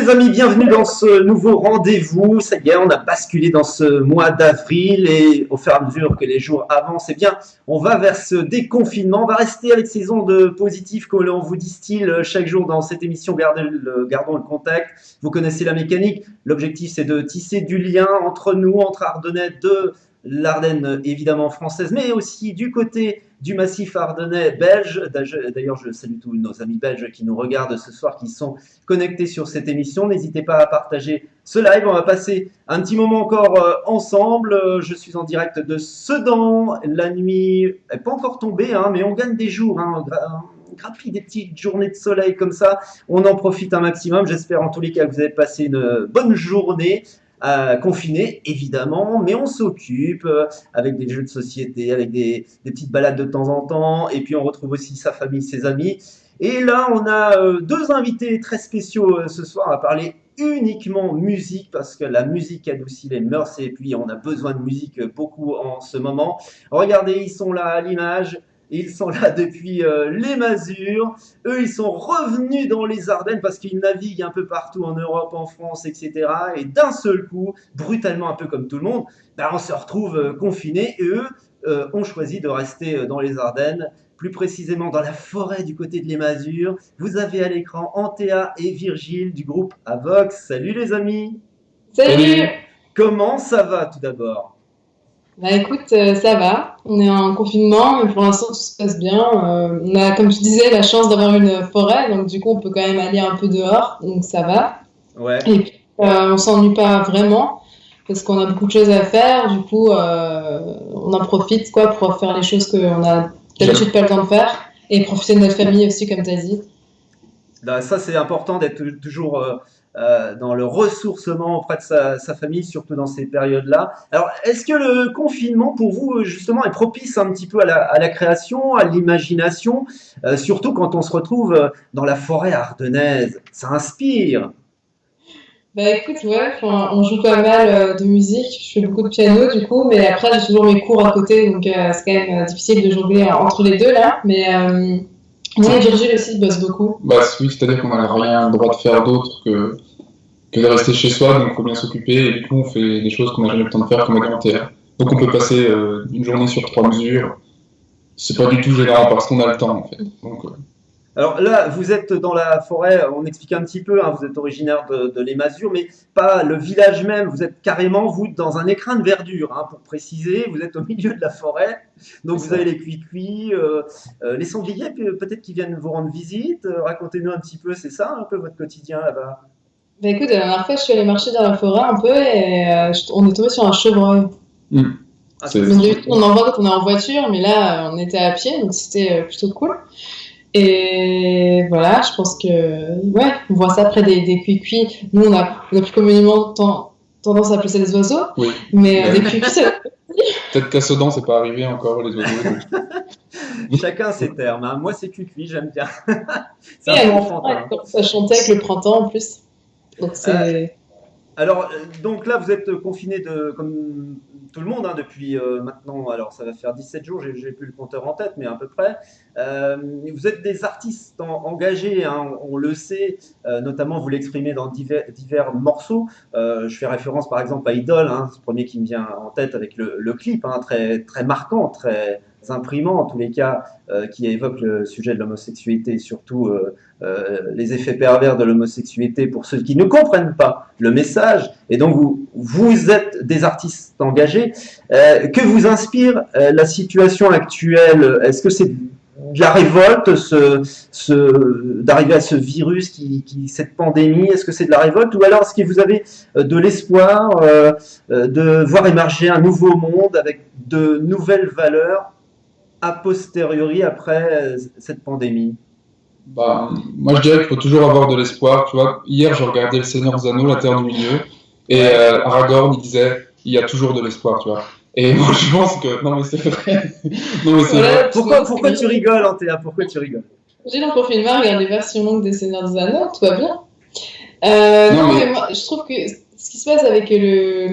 les amis, bienvenue dans ce nouveau rendez-vous. Ça y est, on a basculé dans ce mois d'avril et au fur et à mesure que les jours avancent, eh bien, on va vers ce déconfinement. On va rester avec ces ondes positives que l'on vous distille chaque jour dans cette émission Gardons le contact. Vous connaissez la mécanique. L'objectif, c'est de tisser du lien entre nous, entre Ardennais de l'Ardenne évidemment française, mais aussi du côté du massif ardennais belge. D'ailleurs, je salue tous nos amis belges qui nous regardent ce soir, qui sont connectés sur cette émission. N'hésitez pas à partager ce live. On va passer un petit moment encore ensemble. Je suis en direct de Sedan. La nuit n'est pas encore tombée, hein, mais on gagne des jours. Hein, grappille des petites journées de soleil comme ça. On en profite un maximum. J'espère en tous les cas que vous avez passé une bonne journée. Confiné évidemment, mais on s'occupe avec des jeux de société, avec des petites balades de temps en temps, et puis on retrouve aussi sa famille, ses amis. Et là, on a deux invités très spéciaux ce soir. On va parler uniquement musique, parce que la musique adoucit les mœurs, et puis on a besoin de musique beaucoup en ce moment. Regardez, ils sont là à l'image. Ils sont là depuis les Masures. Eux, ils sont revenus dans les Ardennes parce qu'ils naviguent un peu partout en Europe, en France, etc. Et d'un seul coup, brutalement, un peu comme tout le monde, ben, on se retrouve confinés. Et eux ont choisi de rester dans les Ardennes, plus précisément dans la forêt du côté de les Masures. Vous avez à l'écran Antea et Virgile du groupe Avox. Salut les amis. Salut. Comment ça va tout d'abord? Bah écoute, ça va. On est en confinement, mais pour l'instant tout se passe bien. On a, comme tu disais, la chance d'avoir une forêt, donc du coup on peut quand même aller un peu dehors, donc ça va. Ouais. Et puis on s'ennuie pas vraiment parce qu'on a beaucoup de choses à faire. Du coup, on en profite quoi pour faire les choses qu'on a d'habitude pas le temps de faire et profiter de notre famille aussi, comme tu as dit. Ben, ça c'est important d'être toujours dans le ressourcement auprès de sa famille, surtout dans ces périodes-là. Alors, est-ce que le confinement, pour vous, justement, est propice un petit peu à la création, à l'imagination, surtout quand on se retrouve dans la forêt ardennaise? Ça inspire. Bah écoute, ouais, on joue pas mal de musique, je fais beaucoup de piano du coup, mais après j'ai toujours mes cours à côté, donc c'est quand même difficile de jongler entre les deux là, mais moi et Virgile aussi bosse beaucoup. Bah oui, c'est-à-dire qu'on n'a rien le droit de faire d'autre que de rester chez soi, donc il faut bien s'occuper, et du coup on fait des choses qu'on n'a jamais le temps de faire comme alimentaire. Donc on peut passer une journée sur 3 mesures, c'est pas du tout gênant parce qu'on a le temps en fait. Donc, Alors là, vous êtes dans la forêt, on explique un petit peu, hein, vous êtes originaire de les Masures, mais pas le village même, vous êtes carrément, vous, dans un écrin de verdure, hein, pour préciser, vous êtes au milieu de la forêt, donc vous avez les cuits-cuits, les sangliers peut-être qui viennent vous rendre visite, racontez-nous un petit peu, c'est ça un peu votre quotidien là-bas? Bah écoute, la dernière fois je suis allée marcher dans la forêt un peu et on est tombé sur un chevreuil. Ah, Donc, on en voit quand on est en voiture, mais là on était à pied, donc c'était plutôt cool. Et voilà, je pense que, ouais, on voit ça près des cuis-cuis. Nous, on a plus communément tendance à appeler ça des oiseaux, oui. Mais des cuis-cuis, ça... Peut-être qu'à Sedan, c'est pas arrivé encore, les oiseaux. Chacun ses termes, hein. Moi, c'est cuit-cuit, j'aime bien. C'est un peu enfantin. Ça chantait avec le printemps, en plus. Donc, c'est... Alors, donc là, vous êtes confiné comme tout le monde hein, depuis maintenant, alors ça va faire 17 jours, j'ai plus le compteur en tête, mais à peu près. Vous êtes des artistes engagés, hein, on le sait, notamment vous l'exprimez dans divers morceaux. Je fais référence par exemple à Idole, hein, ce premier qui me vient en tête avec le clip, hein, très, très marquant, très imprimant en tous les cas, qui évoque le sujet de l'homosexualité et surtout les effets pervers de l'homosexualité pour ceux qui ne comprennent pas le message. Et donc vous êtes des artistes engagés. Que vous inspire la situation actuelle? Est-ce que c'est de la révolte d'arriver à ce virus, cette pandémie? Est-ce que c'est de la révolte ou alors est-ce que vous avez de l'espoir de voir émerger un nouveau monde avec de nouvelles valeurs a posteriori après cette pandémie? Bah, moi, je dirais qu'il faut toujours avoir de l'espoir. Tu vois, hier, j'ai regardé Le Seigneur des Anneaux, La Terre du Milieu, et Aragorn, il disait, il y a toujours de l'espoir, tu vois. Et moi, je pense que, non mais c'est vrai. Non mais c'est vrai. Pourquoi tu rigoles, Antea? Pourquoi tu rigoles? J'ai dans le confinement regardé les versions longues des Seigneurs des Anneaux, tout va bien. Non, mais moi, je trouve que ce qui se passe avec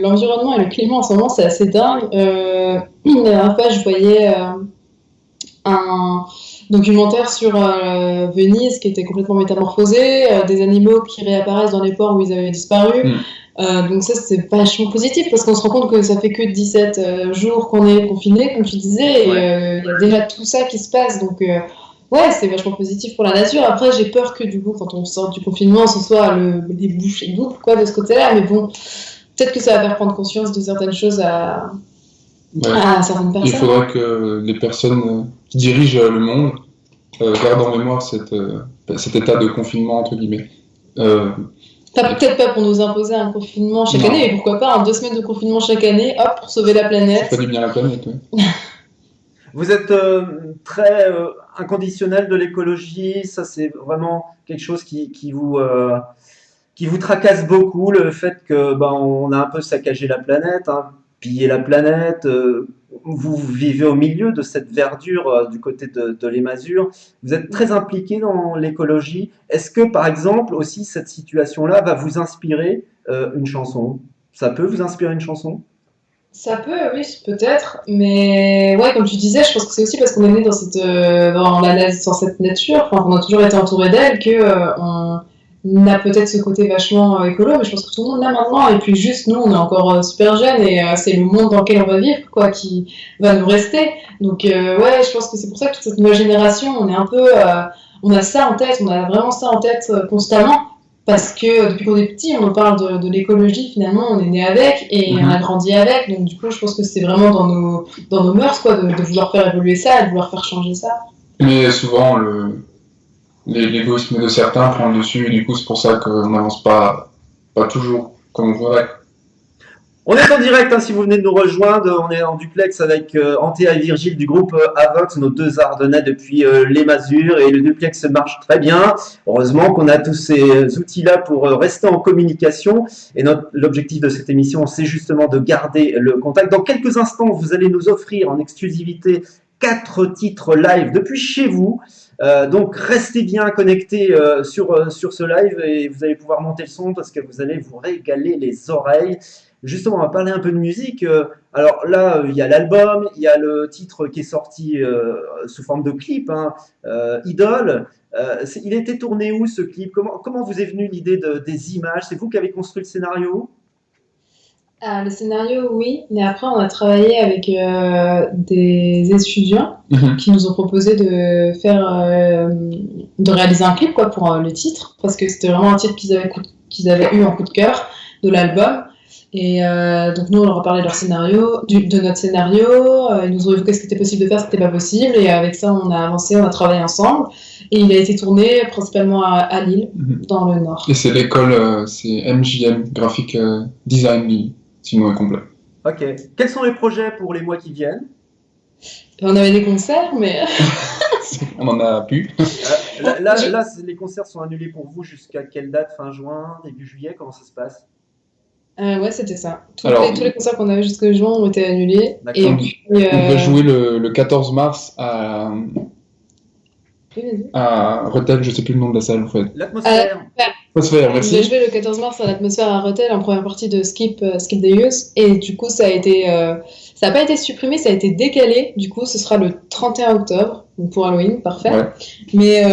l'environnement et le climat en ce moment, c'est assez dingue. La dernière fois, je voyais documentaire sur Venise qui était complètement métamorphosée, des animaux qui réapparaissent dans les ports où ils avaient disparu. Donc ça, c'est vachement positif parce qu'on se rend compte que ça fait que 17 jours qu'on est confiné, comme tu disais, et il y a déjà tout ça qui se passe. Donc ouais, c'est vachement positif pour la nature. Après, j'ai peur que du coup, quand on sort du confinement, ce soit les bouchées doubles quoi, de ce côté-là. Mais bon, peut-être que ça va faire prendre conscience de certaines choses à certaines Il personnes. faudrait que les personnes qui dirigent le monde gardent en mémoire cet état de confinement, entre guillemets. Peut-être pas pour nous imposer un confinement chaque Non. année, mais pourquoi pas 2 semaines de confinement chaque année, hop, pour sauver la Ça planète. fait du bien à la planète. Ouais. Vous êtes très inconditionnel de l'écologie, ça c'est vraiment quelque chose qui vous tracasse beaucoup, le fait que on a un peu saccagé la planète, hein, pillé la planète. Vous vivez au milieu de cette verdure du côté de les Masures. Vous êtes très impliqué dans l'écologie. Est-ce que par exemple aussi cette situation-là va vous inspirer une chanson? Ça peut vous inspirer une chanson? Ça peut, oui, peut-être, mais ouais, comme tu disais, je pense que c'est aussi parce qu'on est né dans cette nature, enfin, on a toujours été entouré d'elle, que on a peut-être ce côté vachement écolo, mais je pense que tout le monde l'a maintenant, et puis juste nous, on est encore super jeunes, et c'est le monde dans lequel on va vivre, quoi, qui va nous rester. Donc ouais, je pense que c'est pour ça que toute cette nouvelle génération, on est un peu, on a ça en tête, on a vraiment ça en tête constamment. Parce que depuis qu'on est petit, on nous parle de l'écologie, finalement, on est né avec et on a grandi avec. Donc, du coup, je pense que c'est vraiment dans nos mœurs, quoi, de vouloir faire évoluer ça, de vouloir faire changer ça. Mais souvent, l'égoïsme de certains prend le dessus, et du coup, c'est pour ça qu'on n'avance pas toujours comme on voudrait. On est en direct, hein, si vous venez de nous rejoindre, on est en duplex avec Anthea et Virgile du groupe Avox, nos deux Ardennais depuis les Masures, et le duplex marche très bien. Heureusement qu'on a tous ces outils-là pour rester en communication, et l'objectif de cette émission, c'est justement de garder le contact. Dans quelques instants, vous allez nous offrir en exclusivité 4 titres live depuis chez vous. Donc restez bien connectés sur ce live et vous allez pouvoir monter le son parce que vous allez vous régaler les oreilles. Justement, on va parler un peu de musique. Alors là, il y a l'album, il y a le titre qui est sorti sous forme de clip, hein, Idole. Il a été tourné où ce clip? Comment vous est venue l'idée des images? C'est vous qui avez construit le scénario? Le scénario, oui, mais après, on a travaillé avec des étudiants qui nous ont proposé de de réaliser un clip quoi, pour le titre, parce que c'était vraiment un titre qu'ils avaient eu en coup de cœur de l'album. Et donc nous on leur a parlé de leur scénario, de notre scénario, ils nous ont évoqué ce qui était possible de faire, ce qui n'était pas possible, et avec ça on a avancé, on a travaillé ensemble, et il a été tourné principalement à Lille, dans le Nord. Et c'est l'école, c'est MJM, Graphic Design Lille, si le nom est complet. Ok. Quels sont les projets pour les mois qui viennent? On avait des concerts, mais... On en a plus. Là, les concerts sont annulés pour vous jusqu'à quelle date? Fin juin, début juillet? Comment ça se passe? Ouais, c'était ça. Tous les concerts qu'on avait jusqu'à juin ont été annulés. Et puis, on devait jouer le 14 mars à Rethel, je sais plus le nom de la salle en fait. L'atmosphère. L'atmosphère, merci. On devait jouer le 14 mars à l'atmosphère à Rethel en première partie de Skip the Youth. Et du coup, ça n'a pas été supprimé, ça a été décalé. Du coup, ce sera le 31 octobre, donc pour Halloween, parfait. Ouais. Mais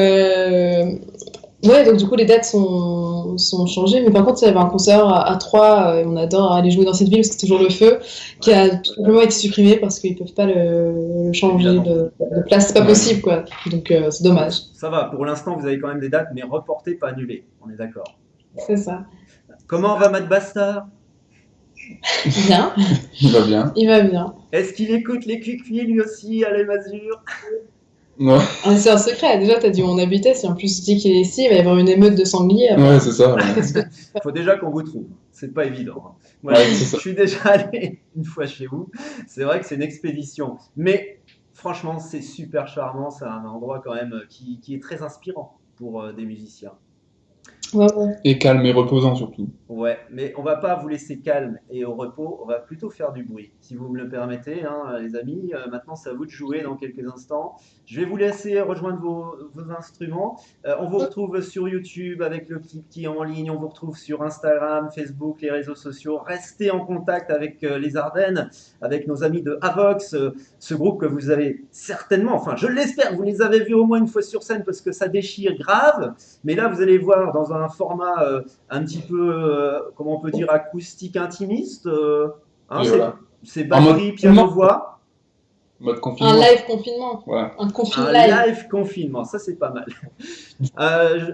ouais, donc du coup, les dates sont changées. Mais par contre, il y avait un concert à Troyes, on adore aller jouer dans cette ville parce que c'est toujours le feu, qui a tout simplement été supprimé parce qu'ils peuvent pas le changer de place. C'est pas possible, quoi. Donc c'est dommage. Ça va, pour l'instant, vous avez quand même des dates, mais reportées, pas annulées. On est d'accord. C'est ça. Comment va Matt Bastard? Bien. Il va bien. Il va bien. Est-ce qu'il écoute les cuicuis lui aussi à les Masures? Ouais, C'est un secret. Déjà, t'as dit où on habitait. Si en plus tu dis qu'il est ici, il va y avoir une émeute de sangliers. ouais c'est ça. Ouais. Il faut déjà qu'on vous trouve. C'est pas évident. Hein. Moi, Ouais, je suis déjà allé une fois chez vous. C'est vrai que c'est une expédition. Mais franchement, c'est super charmant. C'est un endroit quand même qui est très inspirant pour des musiciens. Ouais, ouais. Et calme et reposant surtout. Ouais, mais on va pas vous laisser calme et au repos, on va plutôt faire du bruit, si vous me le permettez, hein, les amis. Maintenant, c'est à vous de jouer dans quelques instants. Je vais vous laisser rejoindre vos instruments. On vous retrouve sur YouTube avec le clip qui est en ligne. On vous retrouve sur Instagram, Facebook, les réseaux sociaux. Restez en contact avec les Ardennes, avec nos amis de Avox, ce groupe que vous avez certainement, enfin, je l'espère, vous les avez vus au moins une fois sur scène parce que ça déchire grave. Mais là, vous allez voir dans un format un petit peu, comment on peut dire, acoustique intimiste. Hein, Et voilà. c'est En mode batterie, piano, confinement. voix. Mode Un confinement. live confinement. Voilà. Un confine Un live. live confinement, ça c'est pas mal.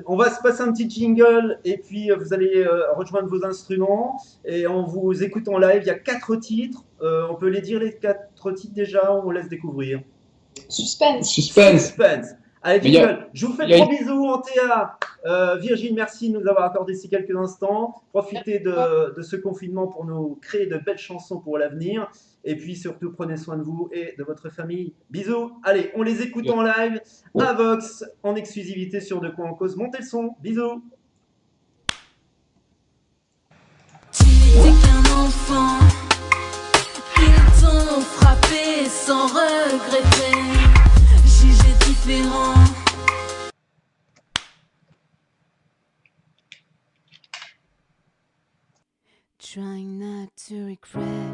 On va se passer un petit jingle et puis vous allez rejoindre vos instruments et on vous écoute en live. Il y a 4 titres. On peut les dire les 4 titres déjà, on vous laisse découvrir. Suspense. Suspense. Suspense. Allez, Mais il y a, jingle. Je vous fais il y a- gros bisous en TA. Virgile, merci de nous avoir accordé ces quelques instants. Profitez de ce confinement pour nous créer de belles chansons pour l'avenir. Et puis surtout, prenez soin de vous et de votre famille. Bisous. Allez, on les écoute en live. À Vox, en exclusivité sur De quoi on cause. Montez le son. Bisous. Tu n'étais qu'un enfant, ils t'ont frappé sans regretter, jugé différent. Trying not to regret,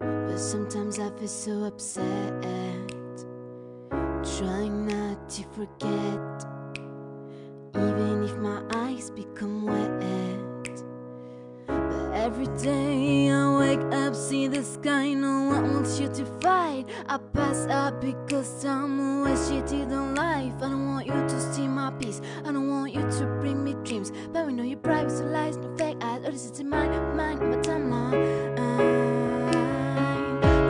but sometimes I feel so upset. Trying not to forget, even if my eyes become wet. But every day I wake up, see the sky, no one wants you to fight. I pass up because time wasted in life. I don't want you to steal my peace, I don't want you to bring me dreams. But we know your privacy lies, no fake eyes. All this is in my timeline.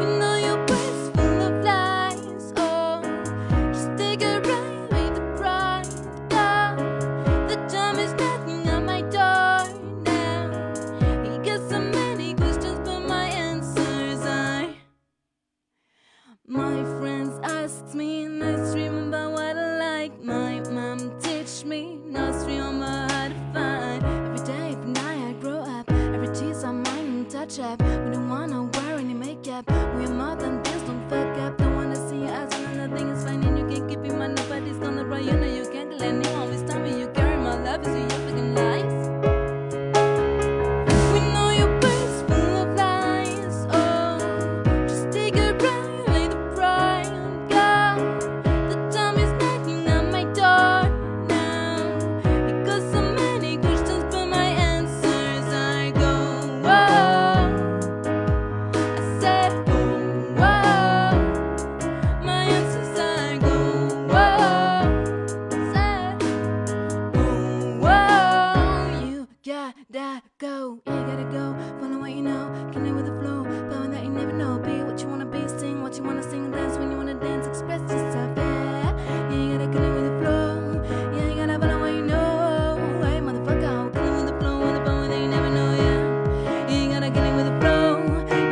We know your words full of lies. Oh, just take a ride with the pride. Oh, the time is knocking on my door now. He got so many questions, but my answers are. My friends ask me, and I remember what I like. My mom teach me, not remember how to find. Every day, every night I grow up. Every tease on mine and touch up. We don't wanna wear any makeup. We are more than this, don't fuck up. Don't wanna see you as when nothing is fine and you can't keep it, man. Nobody's gonna run, you know you can't kill anyone. This time you carry my love, is your fucking lies. We know your words full of lies. Oh, just take a ride with the pride. God, the time is knocking on my door now. It got so many questions, but my answers I go. Whoa, I said, oh, whoa. My answers I go. Whoa, said, oh, whoa. You gotta go, yeah, you gotta go. Follow what you know, connect with the flow. But when that you never know, be what you wanna be, sing what you wanna sing, dance when you wanna dance, express yourself, yeah. Yeah, you gotta connect with the flow. Yeah, you gotta follow what you know. Hey, motherfucker, connect with the flow, with the power that you never know, yeah. Yeah, you gotta connect with the flow.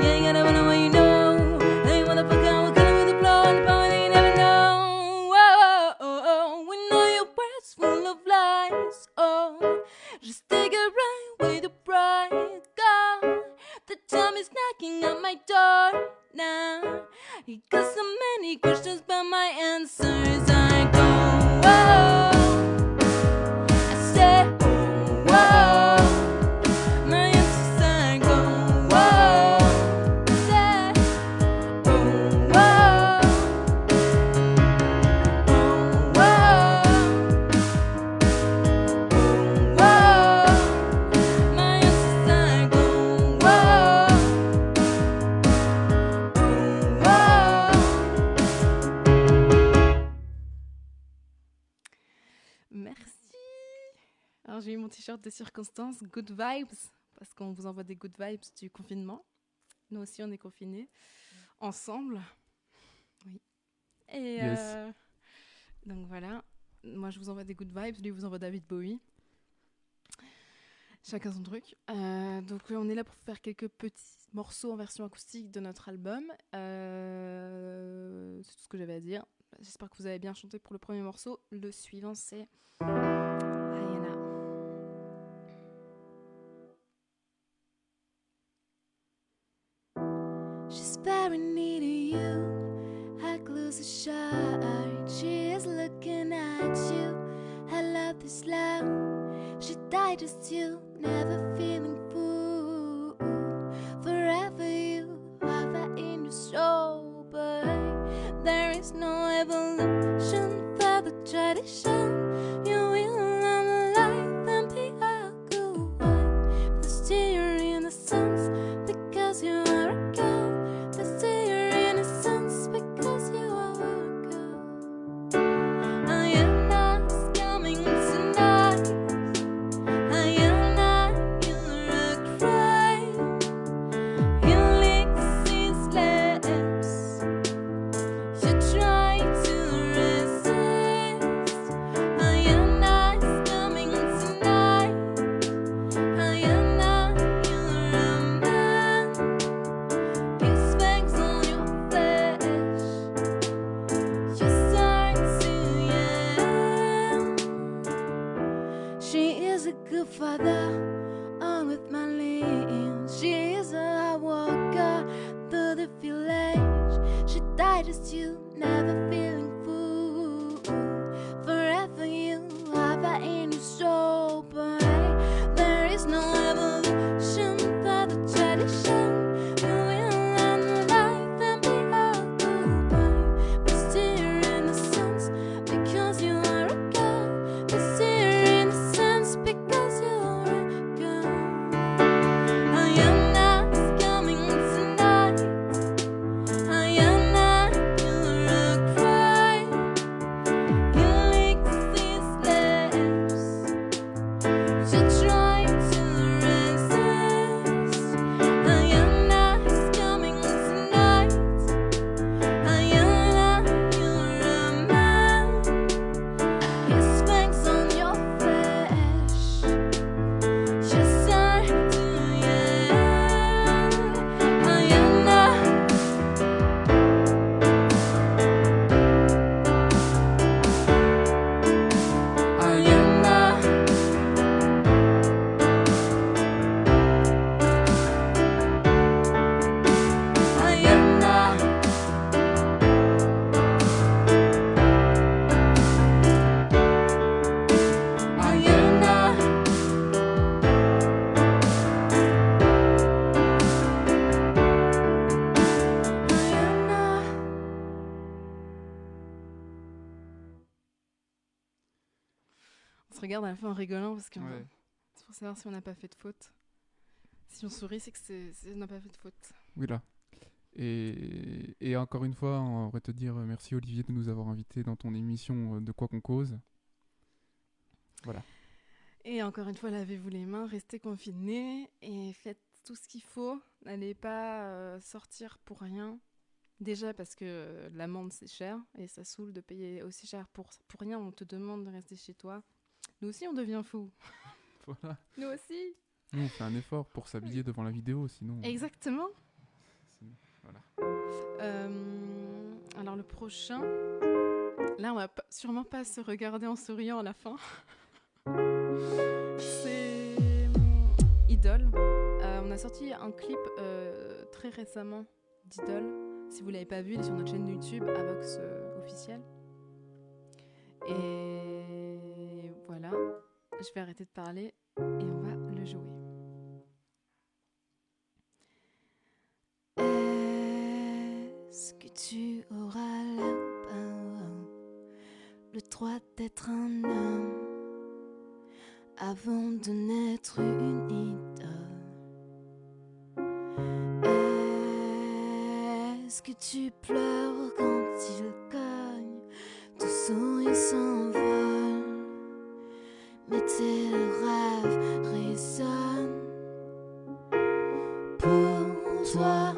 Yeah, you gotta follow what you know. Hey, motherfucker, connect with the flow, with the power that you never know. Whoa, oh, oh, we know your words full of lies. Oh, just take a ride with the pride. God, the time is knocking at my door now. He got so many questions, but my answers are go. Whoa, I said, oh, whoa. My answers are go. Whoa, I said, oh, whoa. Oh, whoa. Oh, whoa. My answers are go. Whoa. Oh, whoa. Merci. Alors j'ai eu mon t-shirt de circonstance, good vibes, parce qu'on vous envoie des good vibes du confinement. Nous aussi on est confinés, ensemble. Oui. Et Yes. donc voilà, moi je vous envoie des good vibes, lui vous envoie David Bowie. Chacun son truc. Donc on est là pour faire quelques petits morceaux en version acoustique de notre album. C'est tout ce que j'avais à dire. J'espère que vous avez bien chanté pour le premier morceau. Le suivant c'est Hyena. feels so shy. She is looking at you. Her love is loud. She died just you, never feeling full. Forever you have that in your soul, but there is no evolution for the tradition. You will learn a life and be a good wife. There's your innocence because you are a girl. There's your innocence because you are a girl. I am not coming tonight. I am not your crime. You lick his lips. You try to resist. I am not coming tonight. I am not your man. His fangs on your flesh. You start to yell. She is a good father, on with my lean. She is a hard worker through the village. She died as you, never feeling full. Forever you have that in your soul, but there is no evolution for the tradition. You will learn life and be a good boy. But still your innocence because you are a girl. But still your innocence because you are a girl. I am not coming tonight. I am not your crime. You lick his lips. You try to resist. I am not coming tonight. I am not your man. His fangs on your flesh. You start to yell. I am not. I am not. I am not. I am not. I am not. On se regarde à la fin en rigolant parce que Ouais. c'est pour savoir si on n'a pas fait de faute. Si on sourit, c'est que on n'a pas fait de faute. Oui, là. Et encore une fois, on va te dire merci Olivier de nous avoir invités dans ton émission De quoi qu'on cause. Voilà. Et encore une fois, lavez-vous les mains, restez confinés et faites tout ce qu'il faut. N'allez pas sortir pour rien. Déjà parce que l'amende c'est cher et ça saoule de payer aussi cher pour rien. On te demande de rester chez toi. Nous aussi on devient fous. Voilà. Nous aussi. Nous, on fait un effort pour s'habiller devant la vidéo, sinon... Exactement. Voilà. Alors le prochain, là on va sûrement pas se regarder en souriant à la fin. C'est Idol. On a sorti un clip très récemment d'Idol. Si vous l'avez pas vu, il est sur notre chaîne YouTube Avox officiel. Et voilà, je vais arrêter de parler et on va le jouer. Est-ce que tu auras le droit d'être un homme avant de naître une idole? Est-ce que tu pleures quand il cogne? Ton sourire s'envole, mais tes rêves résonnent. Pour toi,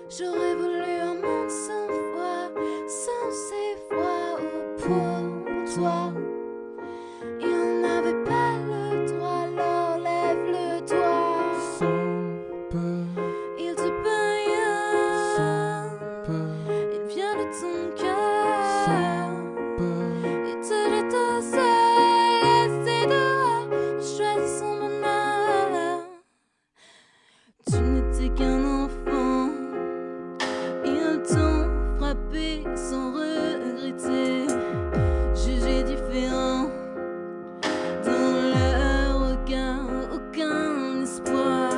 j'aurais voulu un monde sans voix, sans ces voix. Oh, pour toi, et on n'avait pas le droit, alors lève le doigt. Sans peur, Il te paye, sans peur, il vient de ton cœur. sans peur. Il te jette au sol, laissé dehors, on choisit son bonheur. Tu n'étais qu'un enfant, ils t'ont frappé sans regretter, jugés différents. Dans leur regard, aucun espoir,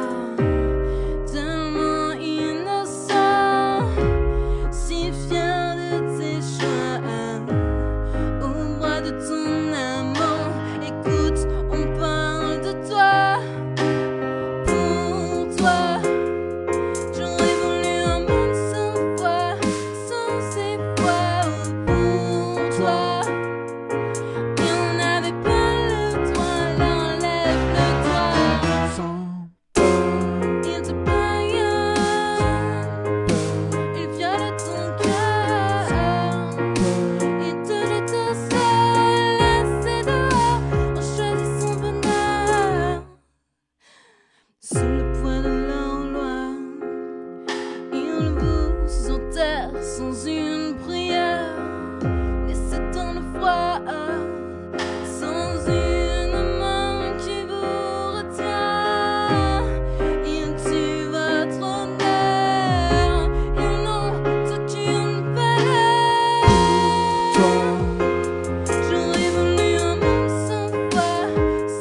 tellement innocent, si fier de tes choix. Au bras de ton amant, écoute, on parle de toi. Pour toi, j'aurais voulu un monde sans foi, sans effort. Pour toi, et on n'avait pas le droit, l'enlève-le-toi. Sans peur, Il te païonne, il viole ton cœur, il te jette au sol, laissé dehors, on choisit son bonheur. Sous le poids de leur loi, ils vous enterrent sans une prière, laissés dans le froid, sans une main qui vous retient. Ils tuent votre honneur, ils n'ont aucune valeur. toi, J'aurais voulu un monde sans foi,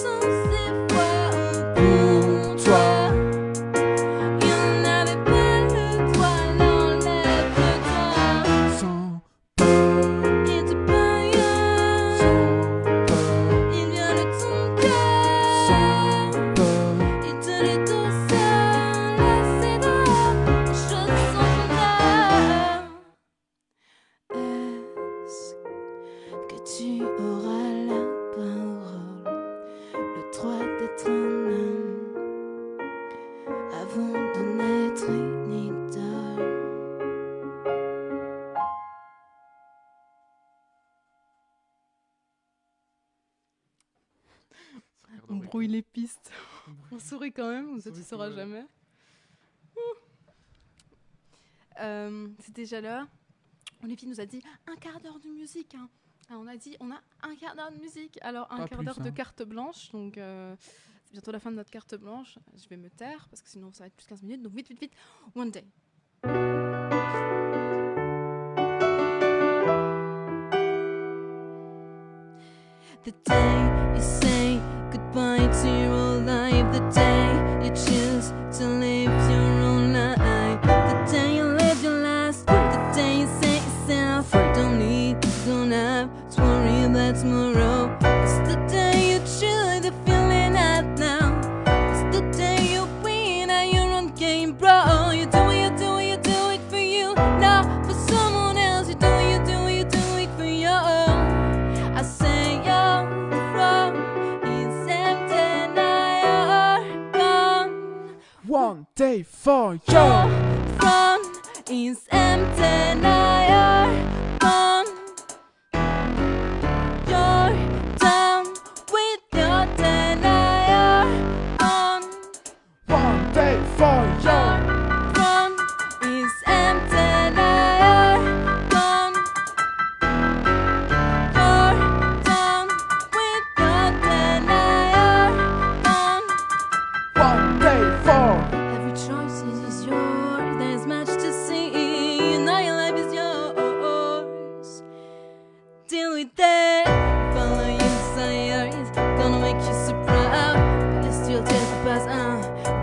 sans effort. Pour toi, il n'avait pas le droit, l'enlève-le-toi. sans peur, Il te païonne, sans peur, il viole ton cœur, sans peur. il te jette au sol, laissé dehors, on choisit son bonheur. Est-ce que tu auras la parole, le droit d'être un homme avant de n'être une idole? On brouille les pistes. On sourit quand même, ça tu sauras jamais. C'est déjà l'heure. Olivier nous a dit un quart d'heure de musique. Hein. Alors, on a dit on a un quart d'heure de musique. Alors un Pas quart plus, d'heure de hein. carte blanche. Donc c'est bientôt la fin de notre carte blanche. Je vais me taire parce que sinon ça va être plus 15 minutes. Donc vite, vite, vite. One day. The day you say goodbye to your old life, the day you choose to live your own life, the day you live your last, the day you say yourself, don't need to go now to worry about tomorrow. It's the day you choose the feeling out now. It's the day you win at your own game, bro. You do it, you do it, you do it for you, not for someone else. You do it, you do it, you do it for you. I say you're from his empty now you're gone. One day for you. Your front is empty now you're gone. You're done with your day now you're gone. One day for you. Your front is empty now you're gone. You're done with your day now you're gone. One day for Every choice is yours. There's much to see. Now your life is yours. Deal with it. Follow your desires. Gonna make you so proud. But you still take the past.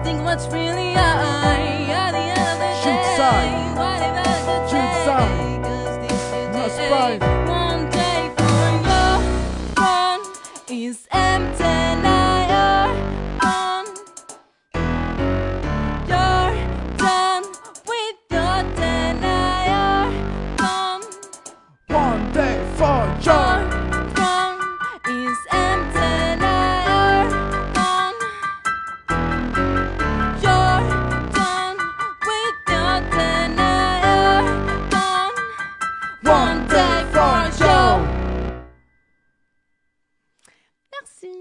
Think what's really at the end of the day. Shoot side. What about the Shoot day? side. 'Cause this is the Must day. fight. One day for your front is empty. Now you're gone. You're done with your day, now you're gone. one day for you. Your front is empty, now you're gone. You're done with your day, now you're gone. One day for you. Merci.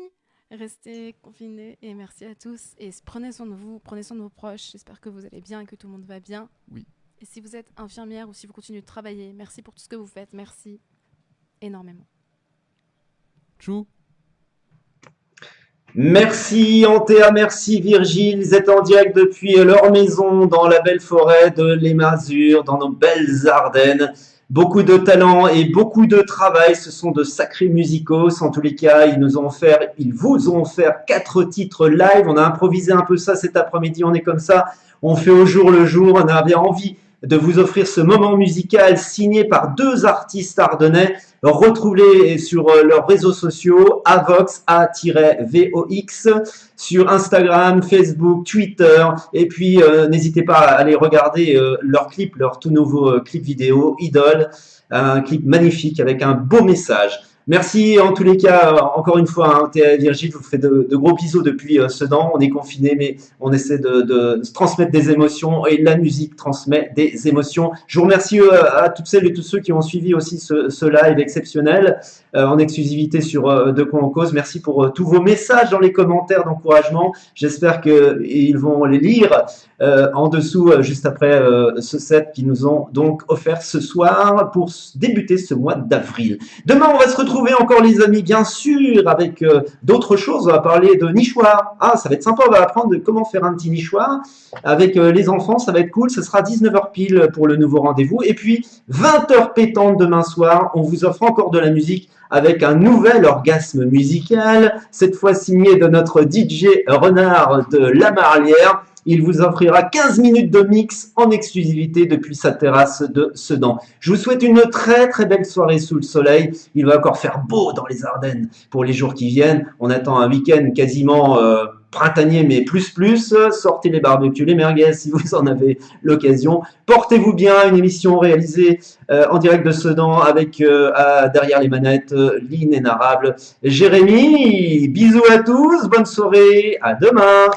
Restez confinés et merci à tous. Et prenez soin de vous, prenez soin de vos proches. J'espère que vous allez bien et que tout le monde va bien. Oui. Et si vous êtes infirmière ou si vous continuez de travailler, merci pour tout ce que vous faites. Merci énormément. Chou. Merci Antea, merci Virgile. Ils étaient en direct depuis leur maison dans la belle forêt de Les Masures, dans nos belles Ardennes. Beaucoup de talent et beaucoup de travail. Ce sont de sacrés musicos. En tous les cas, ils vous ont offert 4 titres live. On a improvisé un peu ça cet après-midi. On est comme ça. On fait au jour le jour. On avait envie de vous offrir ce moment musical signé par 2 artistes ardennais. Retrouvez-les sur leurs réseaux sociaux, Avox, A-VOX, sur Instagram, Facebook, Twitter. Et puis, n'hésitez pas à aller regarder leur clip, leur tout nouveau clip vidéo, Idole. Un clip magnifique avec un beau message. Merci en tous les cas, encore une fois, hein, Théa et Virgile, je vous fais de gros bisous depuis Sedan. On est confinés, mais on essaie de se transmettre des émotions et la musique transmet des émotions. Je vous remercie à toutes celles et tous ceux qui ont suivi aussi ce live exceptionnel en exclusivité sur De quoi on cause. Merci pour tous vos messages dans les commentaires d'encouragement. J'espère qu'ils vont les lire en dessous, juste après ce set qu'ils nous ont donc offert ce soir pour débuter ce mois d'avril. Demain, on va se retrouver encore les amis, bien sûr, avec d'autres choses. On va parler de nichoir. Ah, ça va être sympa, on va apprendre comment faire un petit nichoir avec les enfants, ça va être cool. Ce sera 19h pile pour le nouveau rendez-vous. Et puis, 20h pétante demain soir, on vous offre encore de la musique avec un nouvel orgasme musical, cette fois signé de notre DJ Renard de La Marlière. Il vous offrira 15 minutes de mix en exclusivité depuis sa terrasse de Sedan. Je vous souhaite une très très belle soirée sous le soleil. Il va encore faire beau dans les Ardennes pour les jours qui viennent. On attend un week-end quasiment printanier, mais plus. Sortez les barbecues, les merguez si vous en avez l'occasion. Portez-vous bien, une émission réalisée en direct de Sedan avec derrière les manettes l'inénarrable Jérémy. Bisous à tous, bonne soirée, à demain.